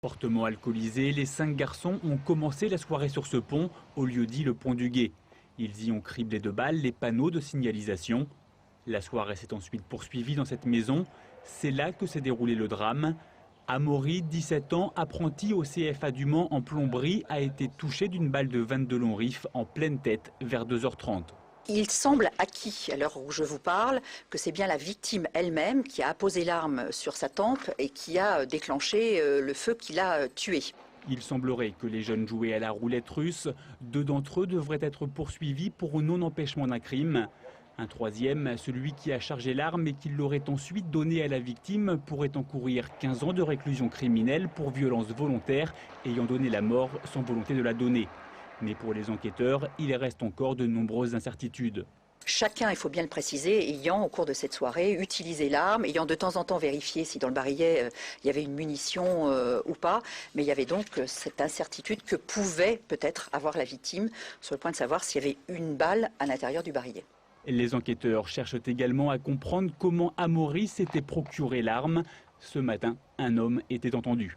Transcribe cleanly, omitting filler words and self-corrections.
Fortement alcoolisés, les 5 garçons ont commencé la soirée sur ce pont, au lieu-dit le pont du Guet. Ils y ont criblé de balles les panneaux de signalisation. La soirée s'est ensuite poursuivie dans cette maison. C'est là que s'est déroulé le drame. Amaury, 17 ans, apprenti au CFA du Mans en plomberie, a été touché d'une balle de 22 long rifle en pleine tête vers 2h30. Il semble acquis, à l'heure où je vous parle, que c'est bien la victime elle-même qui a apposé l'arme sur sa tempe et qui a déclenché le feu qui l'a tué. Il semblerait que les jeunes jouaient à la roulette russe. 2 d'entre eux devraient être poursuivis pour non-empêchement d'un crime. Un troisième, celui qui a chargé l'arme et qui l'aurait ensuite donnée à la victime, pourrait encourir 15 ans de réclusion criminelle pour violence volontaire ayant donné la mort sans volonté de la donner. Mais pour les enquêteurs, il reste encore de nombreuses incertitudes. Chacun, il faut bien le préciser, ayant au cours de cette soirée utilisé l'arme, ayant de temps en temps vérifié si dans le barillet il y avait une munition ou pas, mais il y avait donc cette incertitude que pouvait peut-être avoir la victime sur le point de savoir s'il y avait une balle à l'intérieur du barillet. Les enquêteurs cherchent également à comprendre comment Amaury s'était procuré l'arme. Ce matin, un homme était entendu.